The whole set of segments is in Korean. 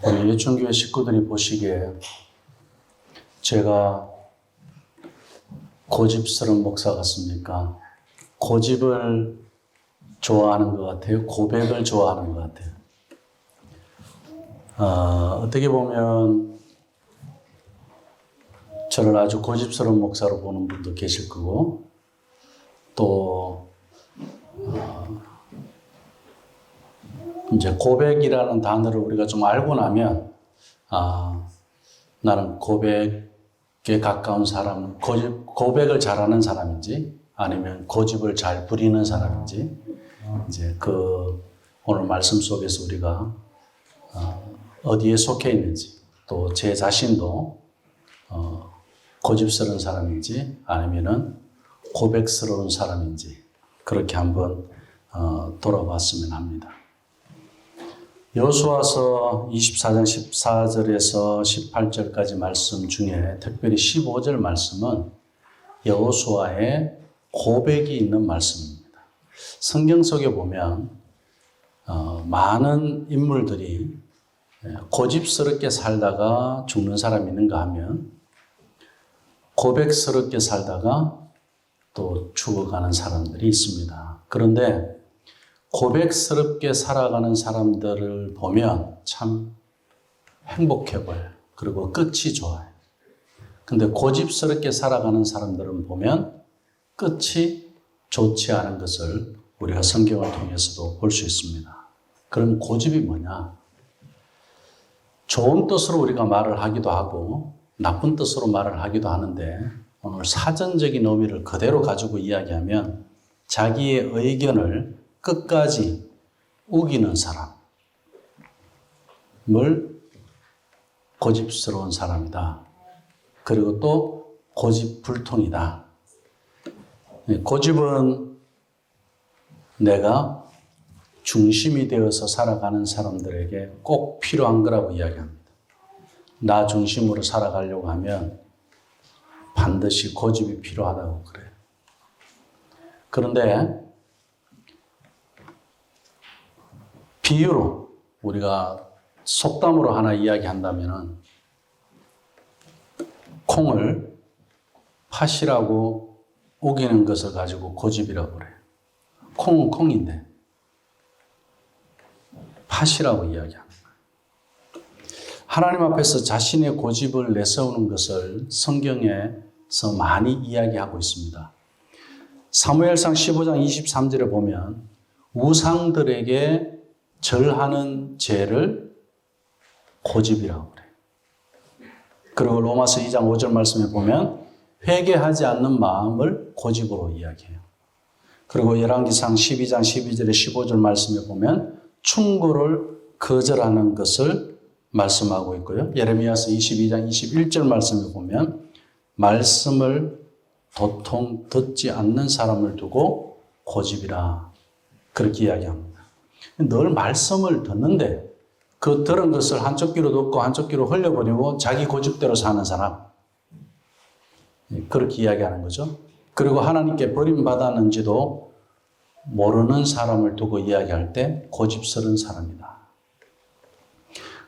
우리 예천교회 식구들이 보시기에 제가 고집스러운 목사 같습니까? 고집을 좋아하는 것 같아요? 고백을 좋아하는 것 같아요? 어떻게 보면 저를 아주 고집스러운 목사로 보는 분도 계실 거고, 또 이제 고백이라는 단어를 우리가 좀 알고 나면 나는 고백에 가까운 사람, 고백을 잘하는 사람인지 아니면 고집을 잘 부리는 사람인지 이제 오늘 말씀 속에서 우리가 어디에 속해 있는지, 또 제 자신도 고집스러운 사람인지 아니면은 고백스러운 사람인지 그렇게 한번 돌아봤으면 합니다. 여호수아서 24장 14절에서 18절까지 말씀 중에 특별히 15절 말씀은 여호수아의 고백이 있는 말씀입니다. 성경 속에 보면 많은 인물들이 고집스럽게 살다가 죽는 사람이 있는가 하면 고백스럽게 살다가 또 죽어가는 사람들이 있습니다. 그런데 고백스럽게 살아가는 사람들을 보면 참 행복해 보여요. 그리고 끝이 좋아요. 근데 고집스럽게 살아가는 사람들은 보면 끝이 좋지 않은 것을 우리가 성경을 통해서도 볼 수 있습니다. 그럼 고집이 뭐냐? 좋은 뜻으로 우리가 말을 하기도 하고 나쁜 뜻으로 말을 하기도 하는데 오늘 사전적인 의미를 그대로 가지고 이야기하면 자기의 의견을 끝까지 우기는 사람을 고집스러운 사람이다. 그리고 또 고집불통이다. 고집은 내가 중심이 되어서 살아가는 사람들에게 꼭 필요한 거라고 이야기합니다. 나 중심으로 살아가려고 하면 반드시 고집이 필요하다고 그래요. 그런데 비유로 우리가 속담으로 하나 이야기한다면 콩을 팥이라고 우기는 것을 가지고 고집이라고 그래요. 콩은 콩인데 팥이라고 이야기합니다. 하나님 앞에서 자신의 고집을 내세우는 것을 성경에서 많이 이야기하고 있습니다. 사무엘상 15장 23절에 보면 우상들에게 절하는 죄를 고집이라고 그래요. 그리고 로마서 2장 5절 말씀에 보면 회개하지 않는 마음을 고집으로 이야기해요. 그리고 열왕기상 12장 12절에 15절 말씀에 보면 충고를 거절하는 것을 말씀하고 있고요. 예레미야서 22장 21절 말씀에 보면 말씀을 도통 듣지 않는 사람을 두고 고집이라 그렇게 이야기합니다. 늘 말씀을 듣는데 그 들은 것을 한쪽 귀로 듣고 한쪽 귀로 흘려버리고 자기 고집대로 사는 사람, 그렇게 이야기하는 거죠. 그리고 하나님께 버림받았는지도 모르는 사람을 두고 이야기할 때 고집스러운 사람이다.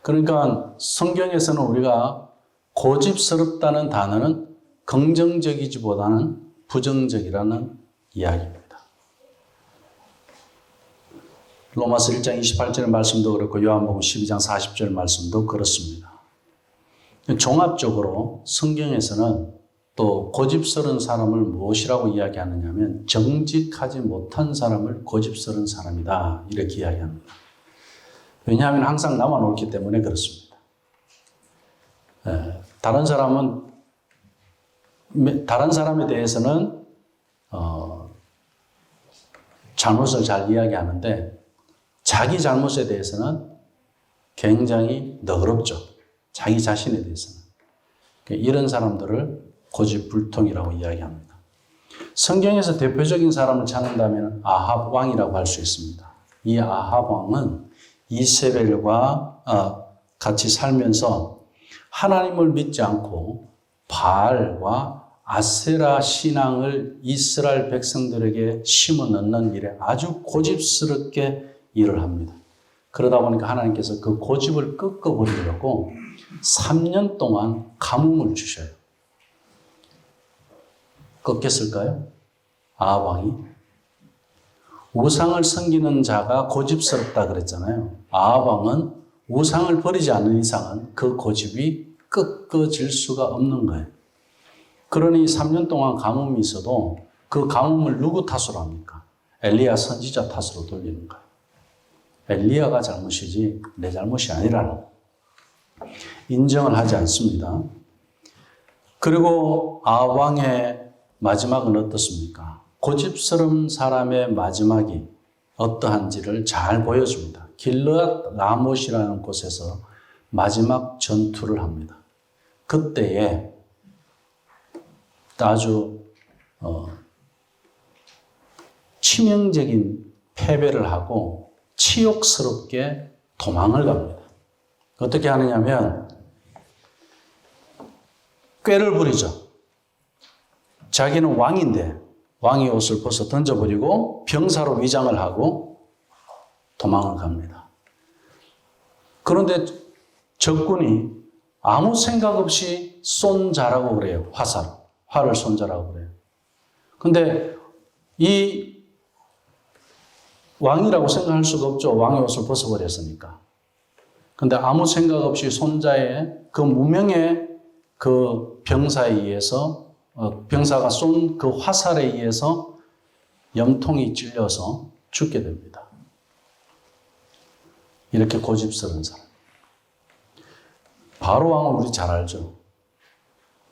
그러니까 성경에서는 우리가 고집스럽다는 단어는 긍정적이지보다는 부정적이라는 이야기입니다. 로마서 1장 28절 말씀도 그렇고 요한복음 12장 40절 말씀도 그렇습니다. 종합적으로 성경에서는 또 고집스러운 사람을 무엇이라고 이야기하느냐면 정직하지 못한 사람을 고집스러운 사람이다 이렇게 이야기합니다. 왜냐하면 항상 나만 옳기 때문에 그렇습니다. 다른 사람에 대해서는 잘못을 잘 이야기하는데 자기 잘못에 대해서는 굉장히 너그럽죠. 자기 자신에 대해서는. 이런 사람들을 고집불통이라고 이야기합니다. 성경에서 대표적인 사람을 찾는다면 아합 왕이라고 할 수 있습니다. 이 아합 왕은 이세벨과 같이 살면서 하나님을 믿지 않고 바알과 아세라 신앙을 이스라엘 백성들에게 심어 넣는 일에 아주 고집스럽게 일을 합니다. 그러다 보니까 하나님께서 그 고집을 꺾어버리려고 3년 동안 가뭄을 주셔요. 꺾였을까요? 아합 왕이? 우상을 섬기는 자가 고집스럽다 그랬잖아요. 아합 왕은 우상을 버리지 않는 이상은 그 고집이 꺾어질 수가 없는 거예요. 그러니 3년 동안 가뭄이 있어도 그 가뭄을 누구 탓으로 합니까? 엘리야 선지자 탓으로 돌리는 거예요. 엘리야가 잘못이지 내 잘못이 아니라는 인정을 하지 않습니다. 그리고 아합 왕의 마지막은 어떻습니까? 고집스러운 사람의 마지막이 어떠한지를 잘 보여줍니다. 길르앗 라못이라는 곳에서 마지막 전투를 합니다. 그때에 아주 치명적인 패배를 하고 치욕스럽게 도망을 갑니다. 어떻게 하느냐면 꾀를 부리죠. 자기는 왕인데 왕의 옷을 벗어 던져버리고 병사로 위장을 하고 도망을 갑니다. 그런데 적군이 아무 생각 없이 쏜 자라고 그래요. 활을 쏜 자라고 그래요. 근데 이 왕이라고 생각할 수가 없죠. 왕의 옷을 벗어버렸으니까. 근데 아무 생각 없이 손자의 그 무명의 그 병사에 의해서 병사가 쏜 그 화살에 의해서 염통이 찔려서 죽게 됩니다. 이렇게 고집스러운 사람. 바로 왕은 우리 잘 알죠.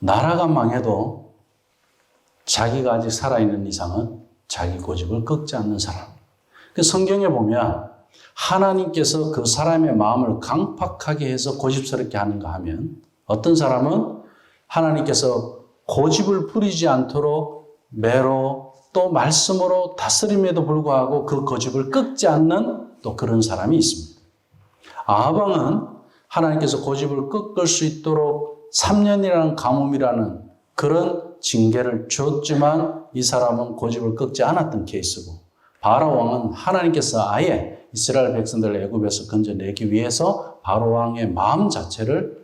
나라가 망해도 자기가 아직 살아있는 이상은 자기 고집을 꺾지 않는 사람. 성경에 보면 하나님께서 그 사람의 마음을 강팍하게 해서 고집스럽게 하는가 하면 어떤 사람은 하나님께서 고집을 부리지 않도록 매로 또 말씀으로 다스림에도 불구하고 그 고집을 꺾지 않는 또 그런 사람이 있습니다. 아합 왕은 하나님께서 고집을 꺾을 수 있도록 3년이라는 가뭄이라는 그런 징계를 줬지만 이 사람은 고집을 꺾지 않았던 케이스고 바로 왕은 하나님께서 아예 이스라엘 백성들을 애굽에서 건져내기 위해서 바로 왕의 마음 자체를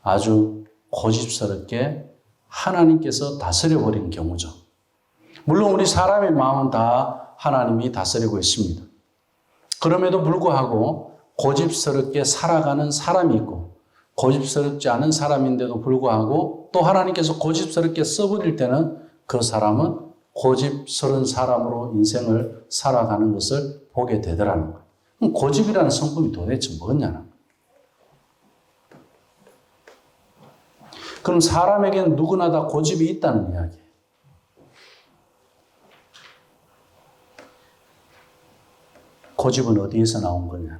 아주 고집스럽게 하나님께서 다스려버린 경우죠. 물론 우리 사람의 마음은 다 하나님이 다스리고 있습니다. 그럼에도 불구하고 고집스럽게 살아가는 사람이 있고 고집스럽지 않은 사람인데도 불구하고 또 하나님께서 고집스럽게 써버릴 때는 그 사람은 고집스러운 사람으로 인생을 살아가는 것을 보게 되더라는 거예요. 그럼 고집이라는 성품이 도대체 뭐냐는. 그럼 사람에게는 누구나 다 고집이 있다는 이야기예요. 고집은 어디에서 나온 거냐?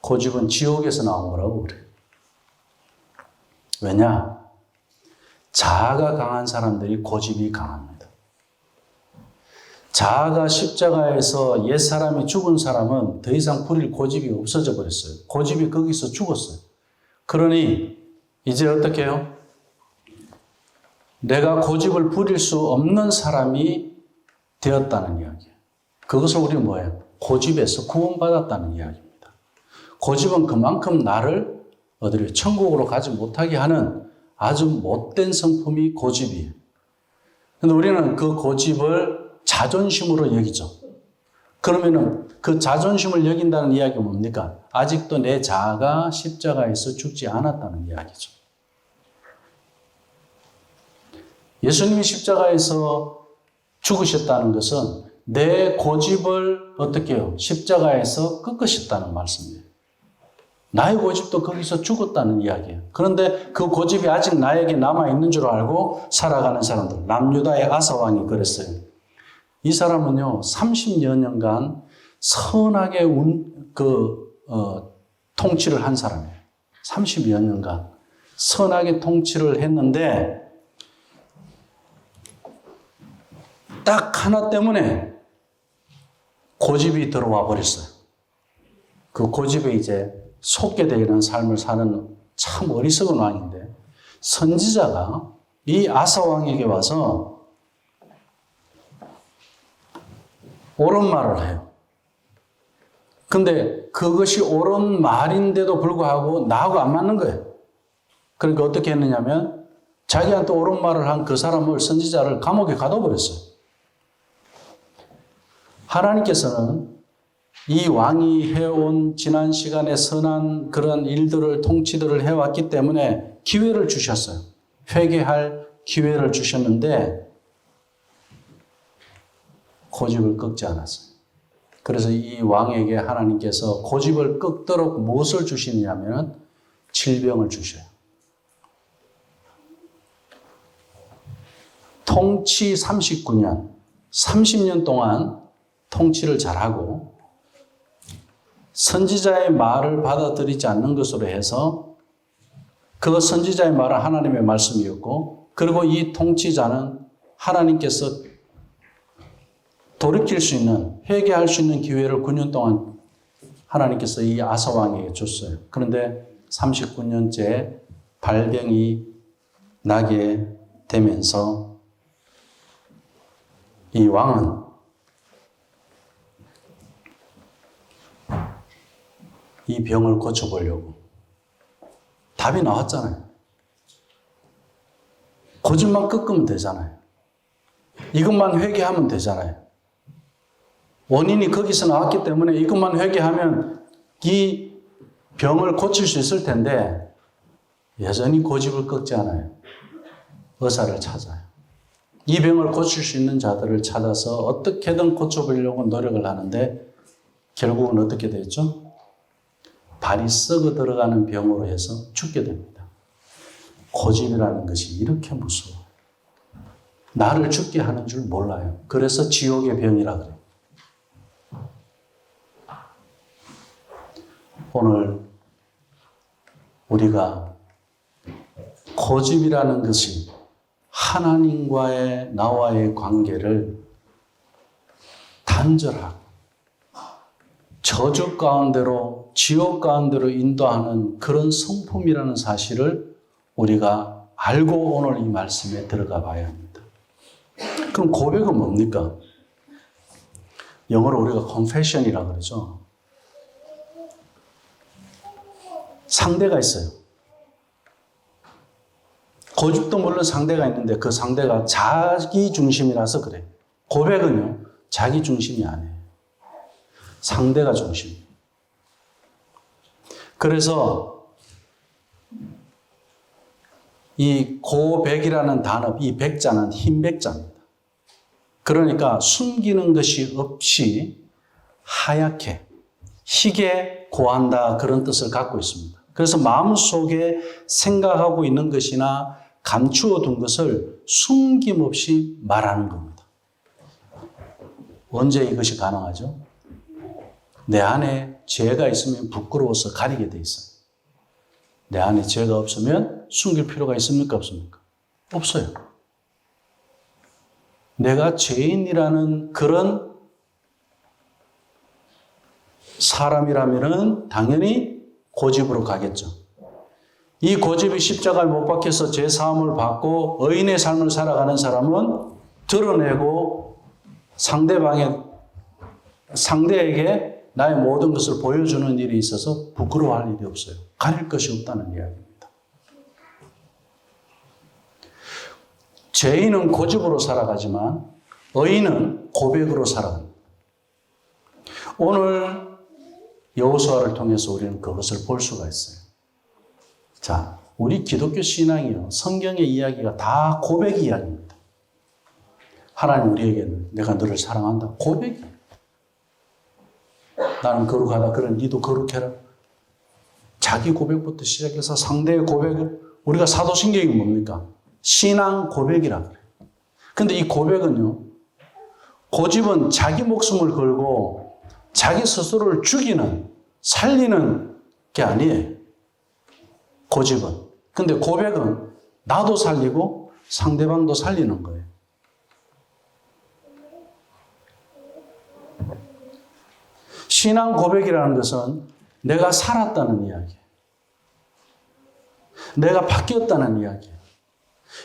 고집은 지옥에서 나온 거라고 그래요. 왜냐? 자아가 강한 사람들이 고집이 강합니다. 자아가 십자가에서 옛사람이 죽은 사람은 더 이상 부릴 고집이 없어져 버렸어요. 고집이 거기서 죽었어요. 그러니 이제 어떻게 해요? 내가 고집을 부릴 수 없는 사람이 되었다는 이야기예요. 그것을 우리는 뭐예요? 고집에서 구원받았다는 이야기입니다. 고집은 그만큼 나를 어디로 천국으로 가지 못하게 하는 아주 못된 성품이 고집이에요. 그런데 우리는 그 고집을 자존심으로 여기죠. 그러면은 그 자존심을 여긴다는 이야기가 뭡니까? 아직도 내 자아가 십자가에서 죽지 않았다는 이야기죠. 예수님이 십자가에서 죽으셨다는 것은 내 고집을 어떻게 해요? 십자가에서 꺾으셨다는 말씀이에요. 나의 고집도 거기서 죽었다는 이야기예요. 그런데 그 고집이 아직 나에게 남아있는 줄 알고 살아가는 사람들. 남유다의 아사 왕이 그랬어요. 이 사람은요, 30여 년간 선하게 통치를 한 사람이에요. 30여 년간 선하게 통치를 했는데 딱 하나 때문에 고집이 들어와 버렸어요. 그 고집에 이제 속게 되는 삶을 사는 참 어리석은 왕인데 선지자가 이 아사 왕에게 와서 옳은 말을 해요. 근데 그것이 옳은 말인데도 불구하고 나하고 안 맞는 거예요. 그러니까 어떻게 했느냐면 자기한테 옳은 말을 한 그 사람을, 선지자를 감옥에 가둬버렸어요. 하나님께서는 이 왕이 해온 지난 시간에 선한 그런 일들을, 통치들을 해왔기 때문에 기회를 주셨어요. 회개할 기회를 주셨는데 고집을 꺾지 않았어요. 그래서 이 왕에게 하나님께서 고집을 꺾도록 무엇을 주시냐면 질병을 주셔요. 통치 39년, 30년 동안 통치를 잘하고 선지자의 말을 받아들이지 않는 것으로 해서 그 선지자의 말은 하나님의 말씀이었고, 그리고 이 통치자는 하나님께서 돌이킬 수 있는, 회개할 수 있는 기회를 9년 동안 하나님께서 이 아사 왕에게 줬어요. 그런데 39년째 발병이 나게 되면서 이 왕은 이 병을 고쳐보려고 답이 나왔잖아요. 고집만 꺾으면 되잖아요. 이것만 회개하면 되잖아요. 원인이 거기서 나왔기 때문에 이것만 회개하면 이 병을 고칠 수 있을 텐데 여전히 고집을 꺾지 않아요. 의사를 찾아요. 이 병을 고칠 수 있는 자들을 찾아서 어떻게든 고쳐보려고 노력을 하는데 결국은 어떻게 됐죠? 발이 썩어 들어가는 병으로 해서 죽게 됩니다. 고집이라는 것이 이렇게 무서워요. 나를 죽게 하는 줄 몰라요. 그래서 지옥의 병이라 그래요. 오늘 우리가 고집이라는 것이 하나님과의 나와의 관계를 단절하고 저주 가운데로, 지옥 가운데로 인도하는 그런 성품이라는 사실을 우리가 알고 오늘 이 말씀에 들어가 봐야 합니다. 그럼 고백은 뭡니까? 영어로 우리가 confession이라고 그러죠. 상대가 있어요. 고집도 물론 상대가 있는데 그 상대가 자기 중심이라서 그래요. 고백은요, 자기 중심이 아니에요. 상대가 중심. 그래서 이 고백이라는 단어, 이 백자는 흰 백자입니다. 그러니까 숨기는 것이 없이 하얗게, 희게 고한다, 그런 뜻을 갖고 있습니다. 그래서 마음속에 생각하고 있는 것이나 감추어 둔 것을 숨김없이 말하는 겁니다. 언제 이것이 가능하죠? 내 안에 죄가 있으면 부끄러워서 가리게 돼 있어요. 내 안에 죄가 없으면 숨길 필요가 있습니까? 없습니까? 없어요. 내가 죄인이라는 그런 사람이라면 당연히 고집으로 가겠죠. 이 고집이 십자가에 못 박혀서 죄 사함을 받고 의인의 삶을 살아가는 사람은 드러내고 상대에게 나의 모든 것을 보여주는 일이 있어서 부끄러워할 일이 없어요. 가릴 것이 없다는 이야기입니다. 죄인은 고집으로 살아가지만 의인은 고백으로 살아갑니다. 오늘 여호수아를 통해서 우리는 그것을 볼 수가 있어요. 자, 우리 기독교 신앙이요, 성경의 이야기가 다 고백 이야기입니다. 하나님 우리에게는 내가 너를 사랑한다. 고백이에요. 나는 거룩하다. 그래, 니도 거룩해라. 자기 고백부터 시작해서 상대의 고백을, 우리가 사도신경이 뭡니까? 신앙 고백이라 그래요. 근데 이 고백은요, 고집은 자기 목숨을 걸고 자기 스스로를 죽이는, 살리는 게 아니에요. 고집은. 근데 고백은 나도 살리고 상대방도 살리는 거예요. 신앙 고백이라는 것은 내가 살았다는 이야기예요. 내가 바뀌었다는 이야기예요.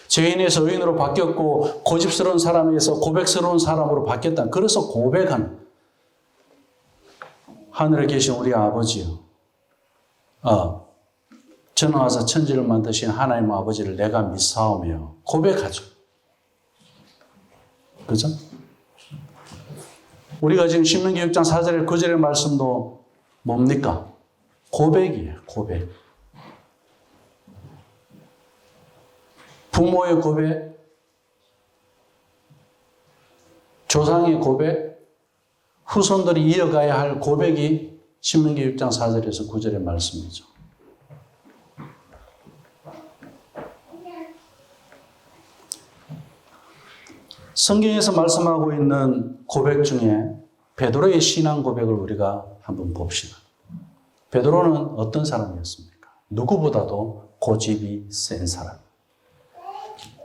죄인에서 의인으로 바뀌었고 고집스러운 사람에서 고백스러운 사람으로 바뀌었다. 그래서 고백하는. 하늘에 계신 우리 아버지요. 전능하사 천지를 만드신 하나님 아버지를 내가 믿사오며 고백하죠. 그죠? 우리가 지금 신명기 6장 4절의 9절의 말씀도 뭡니까? 고백이에요. 고백. 부모의 고백, 조상의 고백, 후손들이 이어가야 할 고백이 신명기 6장 4절에서 9절의 말씀이죠. 성경에서 말씀하고 있는 고백 중에 베드로의 신앙 고백을 우리가 한번 봅시다. 베드로는 어떤 사람이었습니까? 누구보다도 고집이 센 사람.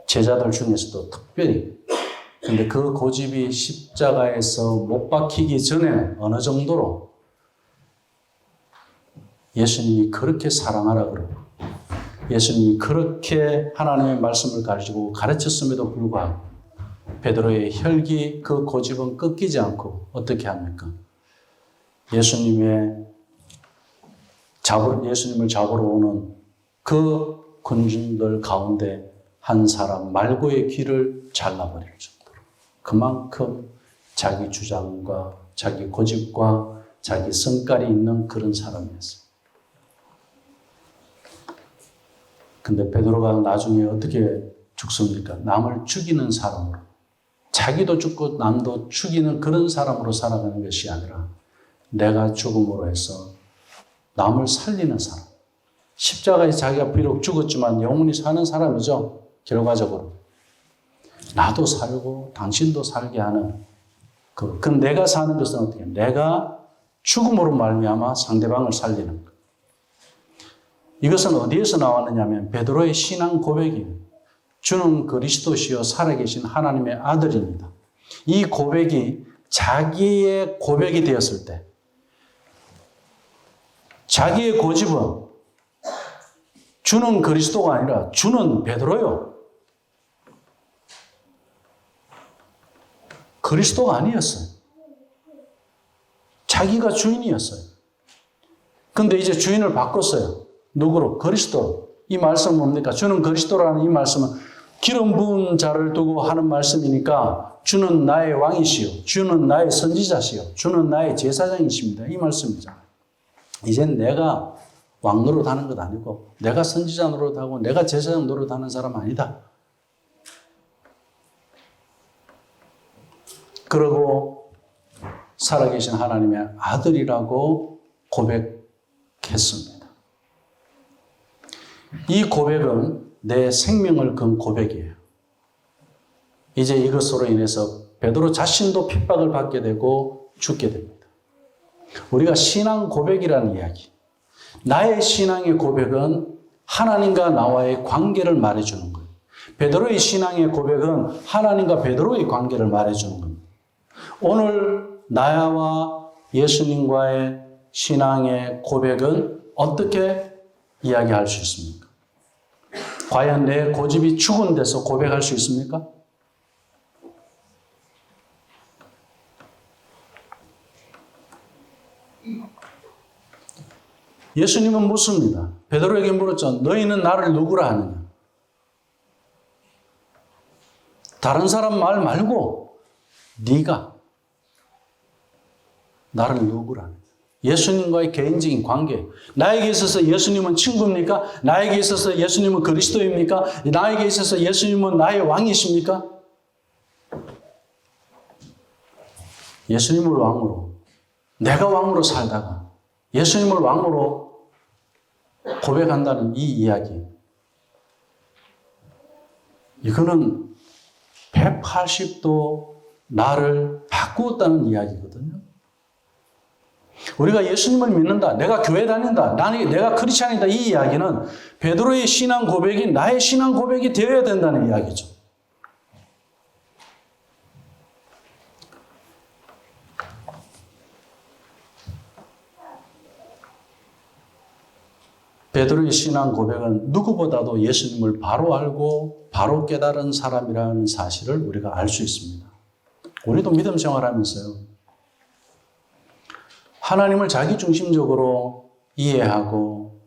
제자들 중에서도 특별히. 근데 그 고집이 십자가에서 못 박히기 전에는 어느 정도로 예수님이 그렇게 사랑하라 그러고 예수님이 그렇게 하나님의 말씀을 가지고 가르쳤음에도 불구하고 베드로의 혈기, 그 고집은 꺾이지 않고 어떻게 합니까? 예수님을 잡으러 오는 그 군중들 가운데 한 사람 말고의 귀를 잘라버릴 정도로 그만큼 자기 주장과 자기 고집과 자기 성깔이 있는 그런 사람이었어요. 근데 베드로가 나중에 어떻게 죽습니까? 남을 죽이는 사람으로. 자기도 죽고 남도 죽이는 그런 사람으로 살아가는 것이 아니라 내가 죽음으로 해서 남을 살리는 사람. 십자가에 자기가 비록 죽었지만 영원히 사는 사람이죠. 결과적으로. 나도 살고 당신도 살게 하는 그럼 내가 사는 것은 어떻게 해요? 내가 죽음으로 말미암아 상대방을 살리는 것. 이것은 어디에서 나왔느냐 하면 베드로의 신앙 고백이에요. 주는 그리스도시요 살아계신 하나님의 아들입니다. 이 고백이 자기의 고백이 되었을 때 자기의 고집은 주는 그리스도가 아니라 주는 베드로요. 그리스도가 아니었어요. 자기가 주인이었어요. 근데 이제 주인을 바꿨어요. 누구로? 그리스도로. 이 말씀은 뭡니까? 주는 그리스도라는 이 말씀은 기름 부은 자를 두고 하는 말씀이니까 주는 나의 왕이시요. 주는 나의 선지자시요. 주는 나의 제사장이십니다. 이 말씀이잖아요. 이젠 내가 왕 노릇하는 것 아니고 내가 선지자 노릇하고 내가 제사장 노릇하는 사람 아니다. 그러고 살아계신 하나님의 아들이라고 고백했습니다. 이 고백은 내 생명을 건 고백이에요. 이제 이것으로 인해서 베드로 자신도 핍박을 받게 되고 죽게 됩니다. 우리가 신앙 고백이라는 이야기. 나의 신앙의 고백은 하나님과 나와의 관계를 말해주는 거예요. 베드로의 신앙의 고백은 하나님과 베드로의 관계를 말해주는 겁니다. 오늘 나와 예수님과의 신앙의 고백은 어떻게 이야기할 수 있습니까? 과연 내 고집이 죽은 데서 고백할 수 있습니까? 예수님은 묻습니다. 베드로에게 물었죠. 너희는 나를 누구라 하느냐? 다른 사람 말 말고 네가 나를 누구라 하느냐? 예수님과의 개인적인 관계. 나에게 있어서 예수님은 친구입니까? 나에게 있어서 예수님은 그리스도입니까? 나에게 있어서 예수님은 나의 왕이십니까? 예수님을 왕으로, 내가 왕으로 살다가 예수님을 왕으로 고백한다는 이 이야기. 이거는 180도 나를 바꾸었다는 이야기거든요. 우리가 예수님을 믿는다. 내가 교회 다닌다. 내가 크리스찬이다. 이 이야기는 베드로의 신앙 고백이 나의 신앙 고백이 되어야 된다는 이야기죠. 베드로의 신앙 고백은 누구보다도 예수님을 바로 알고 바로 깨달은 사람이라는 사실을 우리가 알 수 있습니다. 우리도 믿음 생활하면서요. 하나님을 자기중심적으로 이해하고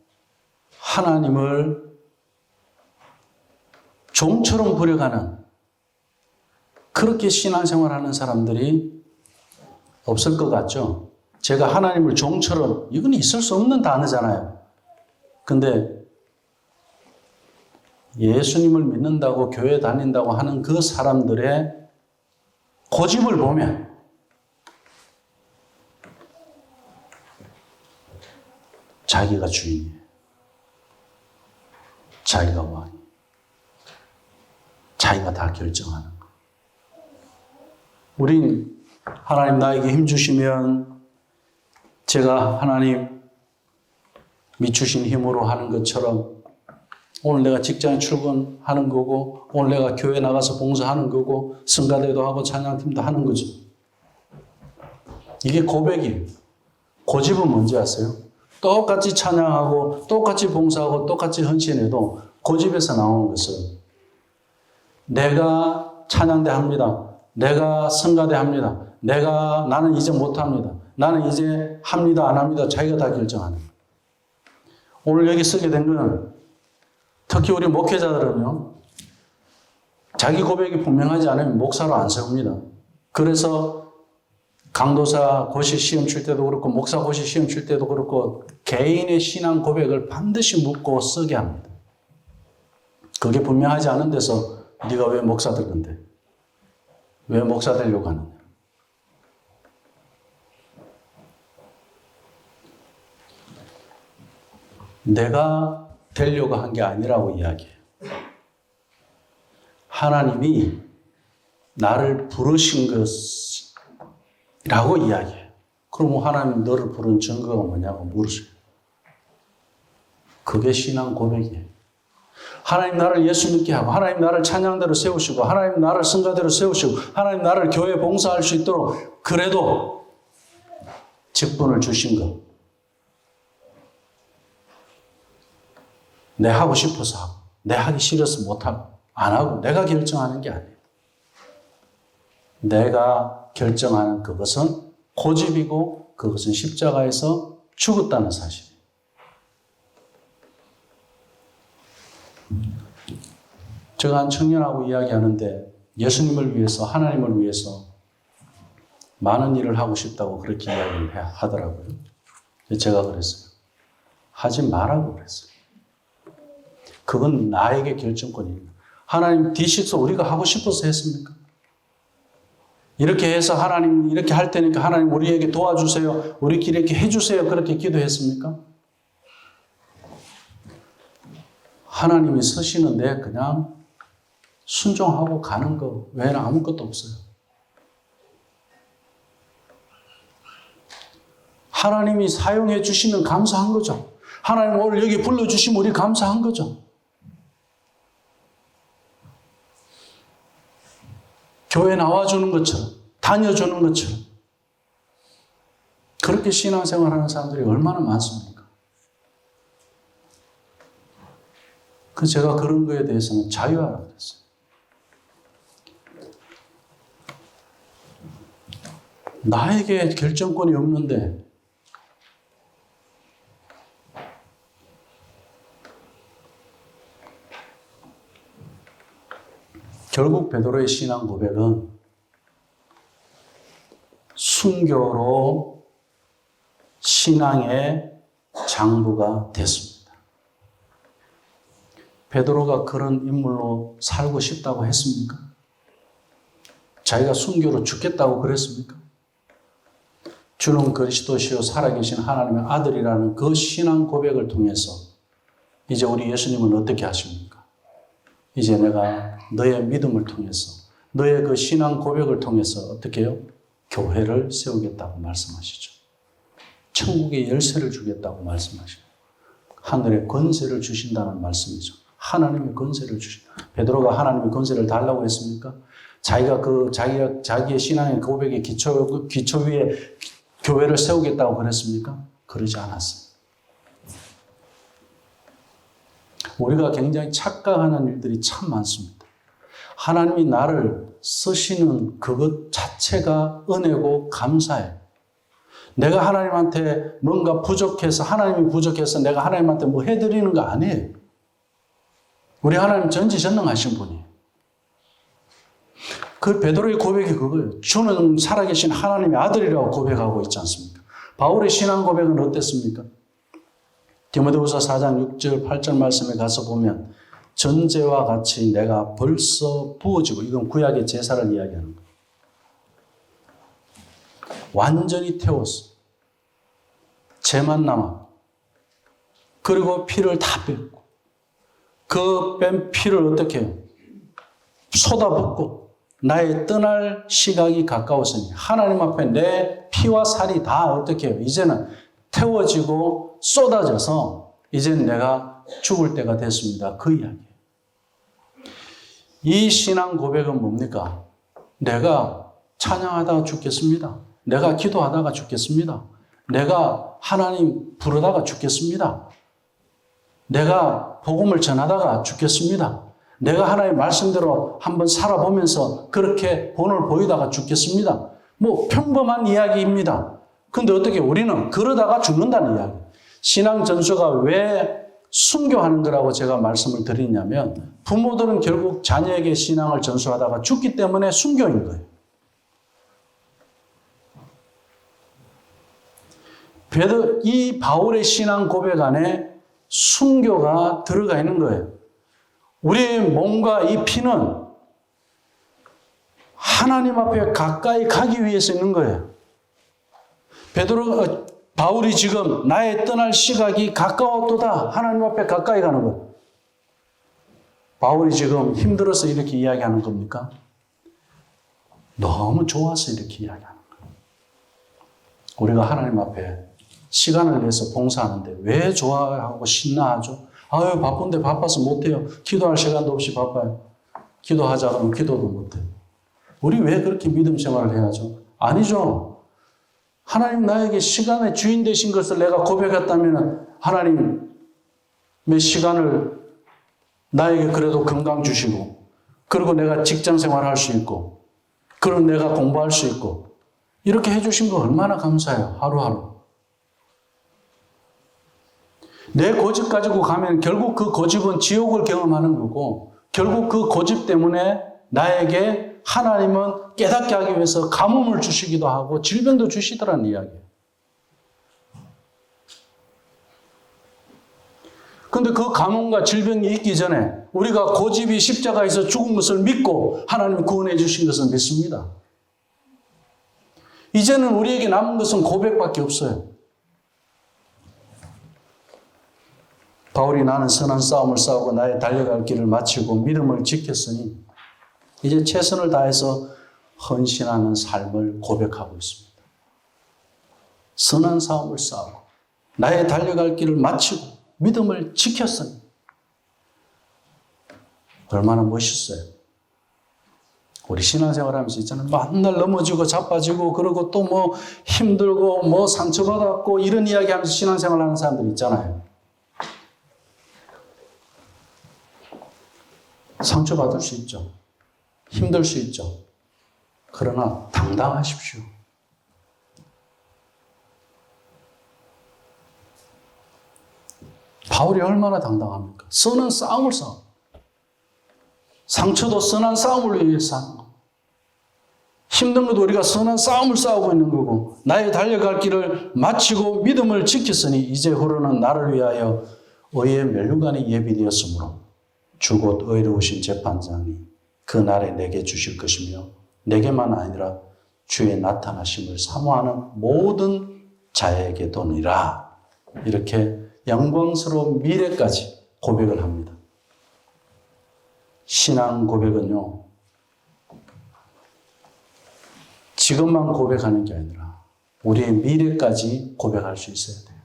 하나님을 종처럼 부려가는 그렇게 신앙생활하는 사람들이 없을 것 같죠? 제가 하나님을 종처럼, 이건 있을 수 없는 단어잖아요. 근데 예수님을 믿는다고 교회 다닌다고 하는 그 사람들의 고집을 보면 자기가 주인이에요. 자기가 왕이에요. 자기가 다 결정하는 거. 우린 하나님 나에게 힘 주시면 제가 하나님 미주신 힘으로 하는 것처럼 오늘 내가 직장에 출근하는 거고 오늘 내가 교회 나가서 봉사하는 거고 성가대도 하고 찬양팀도 하는 거죠. 이게 고백이에요. 고집은 뭔지 아세요? 똑같이 찬양하고 똑같이 봉사하고 똑같이 헌신해도 고집에서 나오는 것은 내가 찬양대 합니다. 내가 성가대 합니다. 나는 이제 못합니다. 나는 이제 합니다, 안 합니다. 자기가 다 결정하는 거예요. 오늘 여기 쓰게 된 건 특히 우리 목회자들은요. 자기 고백이 분명하지 않으면 목사로 안 세웁니다. 그래서 강도사 고시 시험 칠 때도 그렇고 목사 고시 시험 칠 때도 그렇고 개인의 신앙 고백을 반드시 묻고 쓰게 합니다. 그게 분명하지 않은 데서 네가 왜 목사 될 건데? 왜 목사 되려고 하느냐? 내가 되려고 한 게 아니라고 이야기해요. 하나님이 나를 부르신 것이라고 이야기해요. 그럼 하나님 너를 부른 증거가 뭐냐고 물으세요. 그게 신앙 고백이에요. 하나님 나를 예수 믿게 하고 하나님 나를 찬양대로 세우시고 하나님 나를 성가대로 세우시고 하나님 나를 교회 봉사할 수 있도록 그래도 직분을 주신 것. 내 하고 싶어서 하고 내 하기 싫어서 못하고 안 하고 내가 결정하는 게 아니에요. 내가 결정하는 그것은 고집이고 그것은 십자가에서 죽었다는 사실이에요. 제가 한 청년하고 이야기하는데 예수님을 위해서 하나님을 위해서 많은 일을 하고 싶다고 그렇게 이야기를 하더라고요. 제가 그랬어요. 하지 말라고 그랬어요. 그건 나에게 결정권입니다. 하나님 D6 우리가 하고 싶어서 했습니까? 이렇게 해서 하나님 이렇게 할 테니까 하나님 우리에게 도와주세요. 우리끼리 이렇게 해주세요. 그렇게 기도했습니까? 하나님이 서시는데 그냥 순종하고 가는 거 외에는 아무것도 없어요. 하나님이 사용해 주시면 감사한 거죠. 하나님 오늘 여기 불러주시면 우리 감사한 거죠. 교회 나와주는 것처럼, 다녀주는 것처럼. 그렇게 신앙생활하는 사람들이 얼마나 많습니까? 제가 그런 거에 대해서는 자유하라 그랬어요. 나에게 결정권이 없는데 결국 베드로의 신앙 고백은 순교로 신앙의 장부가 됐습니다. 베드로가 그런 인물로 살고 싶다고 했습니까? 자기가 순교로 죽겠다고 그랬습니까? 주는 그리스도시요 살아계신 하나님의 아들이라는 그 신앙 고백을 통해서 이제 우리 예수님은 어떻게 하십니까? 이제 내가 너의 믿음을 통해서 너의 그 신앙 고백을 통해서 어떻게 해요? 교회를 세우겠다고 말씀하시죠. 천국의 열쇠를 주겠다고 말씀하시고 하늘의 권세를 주신다는 말씀이죠. 하나님의 권세를 베드로가 하나님의 권세를 달라고 했습니까? 자기의 신앙의 고백의 기초 위에 교회를 세우겠다고 그랬습니까? 그러지 않았어요. 우리가 굉장히 착각하는 일들이 참 많습니다. 하나님이 나를 쓰시는 그것 자체가 은혜고 감사해. 내가 하나님한테 뭔가 부족해서 하나님이 부족해서 내가 하나님한테 뭐 해드리는 거 아니에요. 우리 하나님 전지전능하신 분이에요. 그 베드로의 고백이 그거예요. 주는 살아계신 하나님의 아들이라고 고백하고 있지 않습니까? 바울의 신앙 고백은 어땠습니까? 디모데후서 4장 6절 8절 말씀에 가서 보면 전제와 같이 내가 벌써 부어지고, 이건 구약의 제사를 이야기하는 거예요. 완전히 태웠어. 죄만 남아. 그리고 피를 다 뺐고, 그 뺀 피를 어떻게 해요? 쏟아붓고 나의 떠날 시각이 가까웠으니 하나님 앞에 내 피와 살이 다 어떻게 해요? 이제는 태워지고 쏟아져서 이제는 내가 죽을 때가 됐습니다. 그 이야기예요. 이 신앙 고백은 뭡니까? 내가 찬양하다가 죽겠습니다. 내가 기도하다가 죽겠습니다. 내가 하나님 부르다가 죽겠습니다. 내가 복음을 전하다가 죽겠습니다. 내가 하나님의 말씀대로 한번 살아보면서 그렇게 본을 보이다가 죽겠습니다. 뭐 평범한 이야기입니다. 근데 어떻게 우리는 그러다가 죽는다는 이야기. 신앙 전수가 왜 순교하는 거라고 제가 말씀을 드리냐면 부모들은 결국 자녀에게 신앙을 전수하다가 죽기 때문에 순교인 거예요. 이 바울의 신앙 고백 안에 순교가 들어가 있는 거예요. 우리의 몸과 이 피는 하나님 앞에 가까이 가기 위해서 있는 거예요. 바울이 지금 나의 떠날 시각이 가까웠도다. 하나님 앞에 가까이 가는 거예요. 바울이 지금 힘들어서 이렇게 이야기하는 겁니까? 너무 좋아서 이렇게 이야기하는 거예요. 우리가 하나님 앞에 시간을 내서 봉사하는데 왜 좋아하고 신나하죠? 아유, 바쁜데 바빠서 못해요. 기도할 시간도 없이 바빠요. 기도하자 그러면 기도도 못해요. 우리 왜 그렇게 믿음 생활을 해야죠? 아니죠. 하나님 나에게 시간의 주인 되신 것을 내가 고백했다면 하나님의 시간을 나에게 그래도 건강 주시고, 그리고 내가 직장 생활할 수 있고, 그리고 내가 공부할 수 있고, 이렇게 해주신 거 얼마나 감사해요. 하루하루. 내 고집 가지고 가면 결국 그 고집은 지옥을 경험하는 거고, 결국 그 고집 때문에 나에게 하나님은 깨닫게 하기 위해서 가뭄을 주시기도 하고 질병도 주시더라는 이야기예요. 그런데 그 가뭄과 질병이 있기 전에 우리가 고집이 십자가에서 죽은 것을 믿고 하나님이 구원해 주신 것을 믿습니다. 이제는 우리에게 남은 것은 고백밖에 없어요. 바울이 나는 선한 싸움을 싸우고 나의 달려갈 길을 마치고 믿음을 지켰으니 이제 최선을 다해서 헌신하는 삶을 고백하고 있습니다. 선한 싸움을 싸우고 나의 달려갈 길을 마치고 믿음을 지켰으니 얼마나 멋있어요. 우리 신앙생활 하면서 있잖아요. 맨날 넘어지고 자빠지고 그러고 또 뭐 힘들고 뭐 상처받았고 이런 이야기 하면서 신앙생활 하는 사람들 있잖아요. 상처받을 수 있죠. 힘들 수 있죠. 그러나 당당하십시오. 바울이 얼마나 당당합니까? 선한 싸움을 싸워. 상처도 선한 싸움을 위해서 하는 거. 힘든 것도 우리가 선한 싸움을 싸우고 있는 거고, 나의 달려갈 길을 마치고 믿음을 지켰으니 이제 후로는 나를 위하여 의의 면류관이 예비되었으므로 주 곧 의로우신 재판장이 그 날에 내게 주실 것이며 내게만 아니라 주의 나타나심을 사모하는 모든 자에게도니라. 이렇게 영광스러운 미래까지 고백을 합니다. 신앙 고백은요, 지금만 고백하는 게 아니라 우리의 미래까지 고백할 수 있어야 돼요.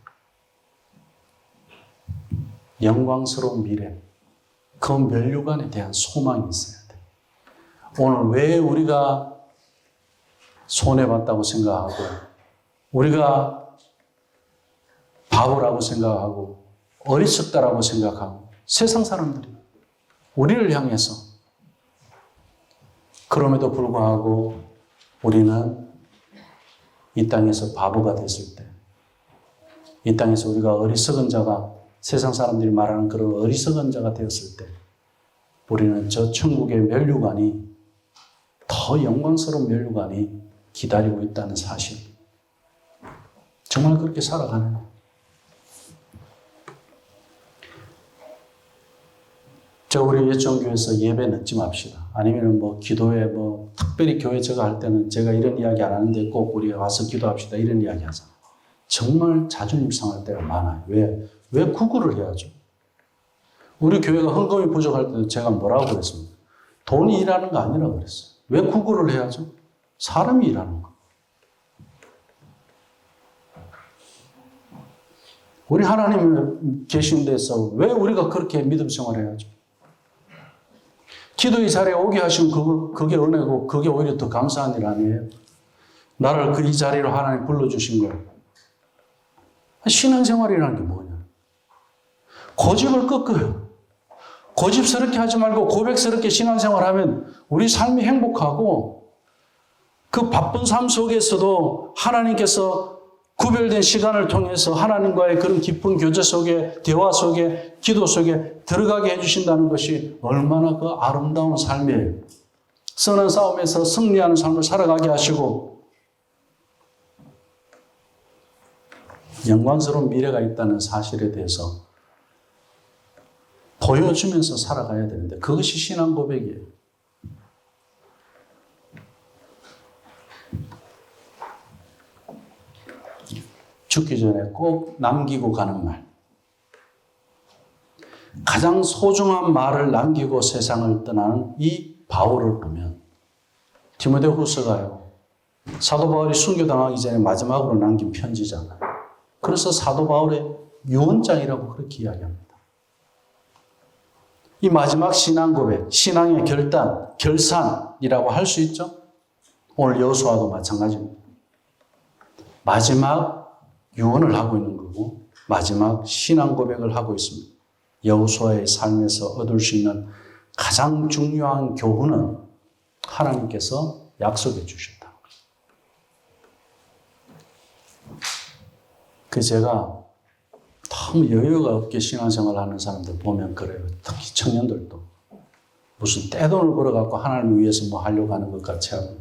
영광스러운 미래, 그 면류관에 대한 소망이 있어야 돼요. 오늘 왜 우리가 손해봤다고 생각하고 우리가 바보라고 생각하고 어리석다라고 생각하고 세상 사람들이 우리를 향해서, 그럼에도 불구하고 우리는 이 땅에서 바보가 됐을 때, 이 땅에서 우리가 어리석은 자가, 세상 사람들이 말하는 그런 어리석은 자가 되었을 때 우리는 저 천국의 면류관이, 더 영광스러운 면류관이 기다리고 있다는 사실. 정말 그렇게 살아가는. 저 우리 예천교회에서 예배 늦지 맙시다. 아니면 뭐 기도회, 뭐 특별히 교회 제가 할 때는 제가 이런 이야기 안 하는데 꼭 우리 와서 기도합시다 이런 이야기 하잖아요. 정말 자존심 상할 때가 많아요. 왜 구걸을 해야죠? 우리 교회가 헌금이 부족할 때도 제가 뭐라고 그랬습니까? 돈이 일하는 거 아니라고 그랬어요. 왜 구걸을 해야죠? 사람이 일하는 거. 우리 하나님 계신 데서 왜 우리가 그렇게 믿음 생활해야죠? 기도의 자리에 오게 하시면 그게 은혜고 그게 오히려 더 감사한 일 아니에요? 나를 이 자리로 하나님 불러주신 거예요. 신앙생활이라는 게 뭐냐? 고집을 꺾어요. 고집스럽게 하지 말고 고백스럽게 신앙생활하면 우리 삶이 행복하고 그 바쁜 삶 속에서도 하나님께서 구별된 시간을 통해서 하나님과의 그런 깊은 교제 속에, 대화 속에, 기도 속에 들어가게 해주신다는 것이 얼마나 그 아름다운 삶이에요. 선한 싸움에서 승리하는 삶을 살아가게 하시고 영광스러운 미래가 있다는 사실에 대해서 보여주면서 살아가야 되는데 그것이 신앙 고백이에요. 죽기 전에 꼭 남기고 가는 말. 가장 소중한 말을 남기고 세상을 떠나는 이 바울을 보면 디모데후서가요. 사도 바울이 순교당하기 전에 마지막으로 남긴 편지잖아요. 그래서 사도 바울의 유언장이라고 그렇게 이야기합니다. 이 마지막 신앙 고백, 신앙의 결산이라고 할 수 있죠. 오늘 여호수아도 마찬가지입니다. 마지막 유언을 하고 있는 거고 마지막 신앙 고백을 하고 있습니다. 여호수아의 삶에서 얻을 수 있는 가장 중요한 교훈은 하나님께서 약속해 주셨다. 그 제가 너무 여유가 없게 신앙생활 하는 사람들 보면 그래요. 특히 청년들도. 무슨 떼돈을 벌어갖고 하나님을 위해서 뭐 하려고 하는 것 같이 하고.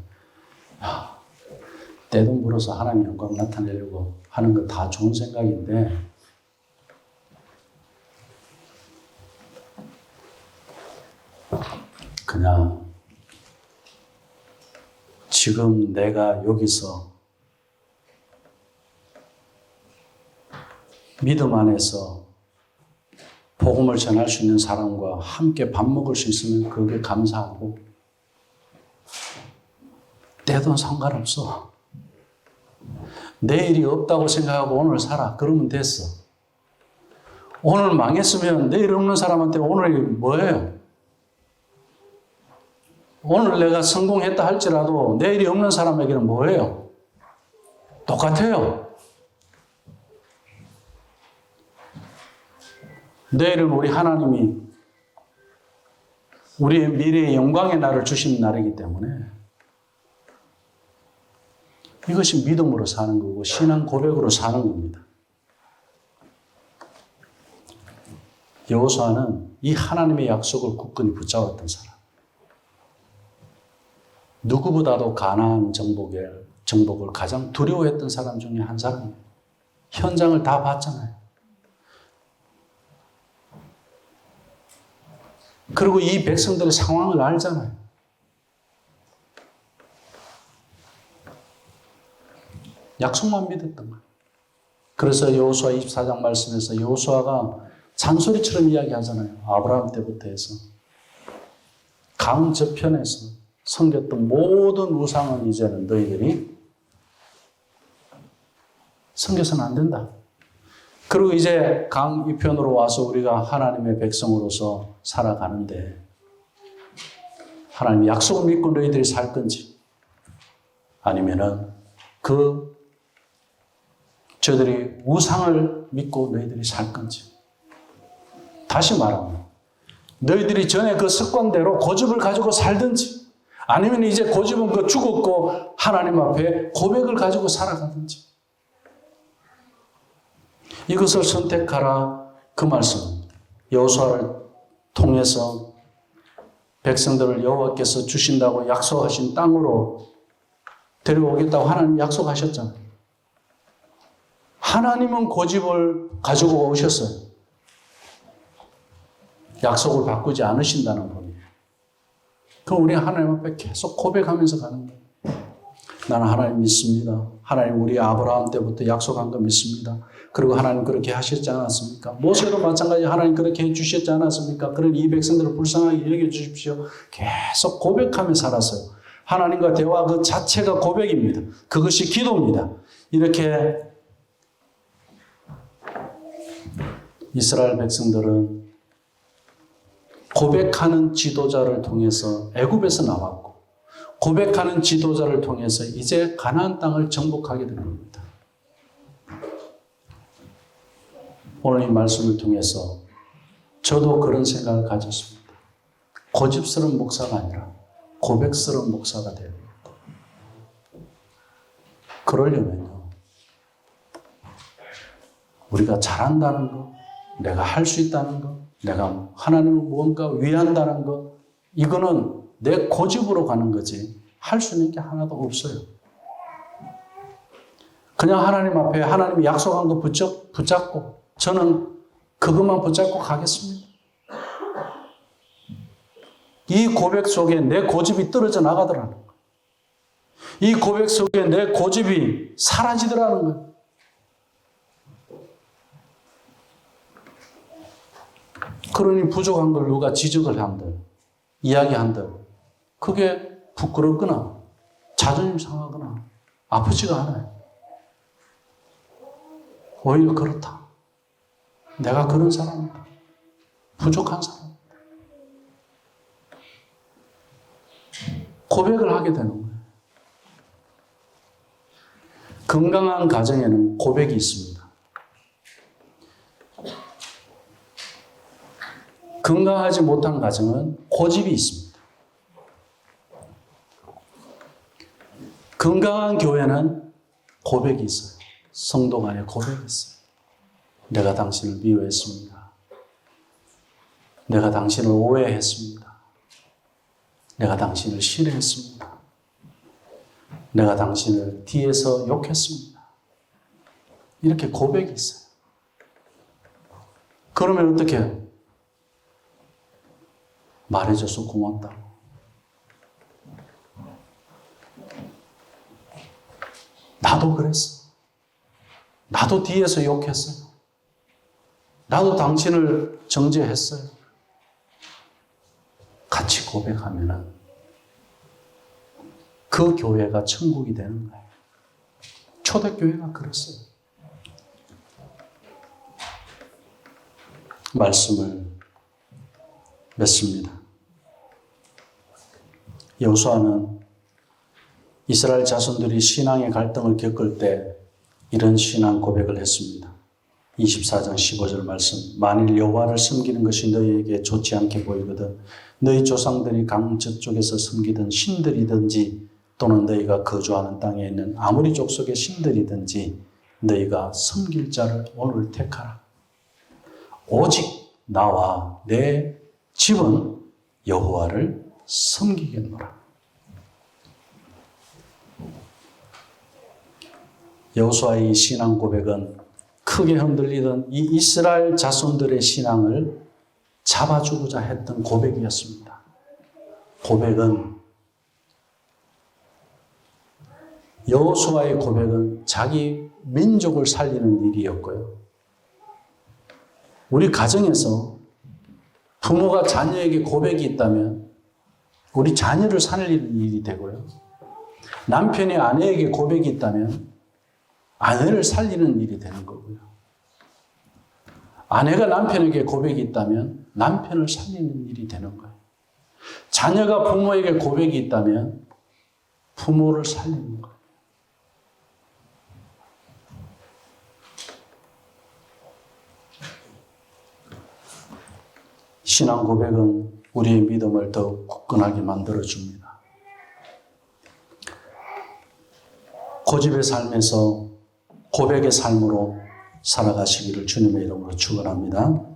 떼돈 벌어서 하나님 영광 나타내려고 하는 거 다 좋은 생각인데 그냥 지금 내가 여기서 믿음 안에서 복음을 전할 수 있는 사람과 함께 밥 먹을 수 있으면 그게 감사하고 떼돈 상관없어. 내일이 없다고 생각하고 오늘 살아. 그러면 됐어. 오늘 망했으면 내일 없는 사람한테 오늘이 뭐예요? 오늘 내가 성공했다 할지라도 내일이 없는 사람에게는 뭐예요? 똑같아요. 내일은 우리 하나님이 우리의 미래의 영광의 날을 주신 날이기 때문에 이것이 믿음으로 사는 거고 신앙 고백으로 사는 겁니다. 여호수아는 이 하나님의 약속을 굳건히 붙잡았던 사람. 누구보다도 가나안 정복을 가장 두려워했던 사람 중에 한 사람입니다. 현장을 다 봤잖아요. 그리고 이 백성들의 상황을 알잖아요. 약속만 믿었던 거예요. 그래서 여호수아 24장 말씀에서 여호수아가 잔소리처럼 이야기하잖아요. 아브라함 때부터 해서. 강 저편에서 섬겼던 모든 우상은 이제는 너희들이 섬겨서는 안 된다. 그리고 이제 강 이편으로 와서 우리가 하나님의 백성으로서 살아가는데 하나님의 약속을 믿고 너희들이 살 건지 아니면은 저들이 우상을 믿고 너희들이 살 건지. 다시 말하면 너희들이 전에 그 습관대로 고집을 가지고 살든지 아니면 이제 고집은 그 죽었고 하나님 앞에 고백을 가지고 살아가든지. 이것을 선택하라 그 말씀. 여호수아를 통해서 백성들을 여호와께서 주신다고 약속하신 땅으로 데려오겠다고 하나님 약속하셨잖아요. 하나님은 고집을 가지고 오셨어요. 약속을 바꾸지 않으신다는 분이에요. 그럼 우리 하나님 앞에 계속 고백하면서 가는 거예요. 나는 하나님 믿습니다. 하나님 우리 아브라함 때부터 약속한 거 믿습니다. 그리고 하나님 그렇게 하셨지 않았습니까? 모세도 마찬가지 하나님 그렇게 해주셨지 않았습니까? 그런 이 백성들을 불쌍하게 여겨주십시오. 계속 고백하며 살았어요. 하나님과 대화 그 자체가 고백입니다. 그것이 기도입니다. 이렇게 이스라엘 백성들은 고백하는 지도자를 통해서 애굽에서 나왔고 고백하는 지도자를 통해서 이제 가나안 땅을 정복하게 된 겁니다. 오늘 이 말씀을 통해서 저도 그런 생각을 가졌습니다. 고집스러운 목사가 아니라 고백스러운 목사가 되어야 됩니다. 그러려면요, 우리가 잘한다는 거, 내가 할 수 있다는 거, 내가 하나님을 무언가 위한다는 거, 이거는 내 고집으로 가는 거지 할 수 있는 게 하나도 없어요. 그냥 하나님 앞에 하나님이 약속한 거 붙잡고 저는 그것만 붙잡고 가겠습니다. 이 고백 속에 내 고집이 떨어져 나가더라는 거예요. 이 고백 속에 내 고집이 사라지더라는 거예요. 그러니 부족한 걸 누가 지적을 한들, 이야기한들, 그게 부끄럽거나 자존심 상하거나 아프지가 않아요. 오히려 그렇다. 내가 그런 사람이다. 부족한 사람이다. 고백을 하게 되는 거예요. 건강한 가정에는 고백이 있습니다. 건강하지 못한 가정은 고집이 있습니다. 건강한 교회는 고백이 있어요. 성도 간에 고백이 있어요. 내가 당신을 미워했습니다. 내가 당신을 오해했습니다. 내가 당신을 싫어했습니다. 내가 당신을 뒤에서 욕했습니다. 이렇게 고백이 있어요. 그러면 어떻게 해요? 말해줘서 고맙다고. 나도 그랬어. 나도 뒤에서 욕했어요. 나도 당신을 정죄했어요. 같이 고백하면은 그 교회가 천국이 되는 거예요. 초대교회가 그랬어요. 말씀을 맺습니다. 여호수아는 이스라엘 자손들이 신앙의 갈등을 겪을 때 이런 신앙 고백을 했습니다. 24장 15절 말씀. 만일 여호와를 섬기는 것이 너희에게 좋지 않게 보이거든 너희 조상들이 강 저쪽에서 섬기던 신들이든지 또는 너희가 거주하는 땅에 있는 아무리 족속의 신들이든지 너희가 섬길 자를 오늘 택하라. 오직 나와 내 집은 여호와를 섬기겠노라. 여호수아의 신앙 고백은 크게 흔들리던 이 이스라엘 자손들의 신앙을 잡아주고자 했던 고백이었습니다. 고백은 여호수아의 고백은 자기 민족을 살리는 일이었고요. 우리 가정에서 부모가 자녀에게 고백이 있다면 우리 자녀를 살리는 일이 되고요. 남편이 아내에게 고백이 있다면 아내를 살리는 일이 되는 거고요. 아내가 남편에게 고백이 있다면 남편을 살리는 일이 되는 거예요. 자녀가 부모에게 고백이 있다면 부모를 살리는 거예요. 신앙 고백은 우리의 믿음을 더욱 굳건하게 만들어줍니다. 고집의 삶에서 고백의 삶으로 살아가시기를 주님의 이름으로 축원합니다.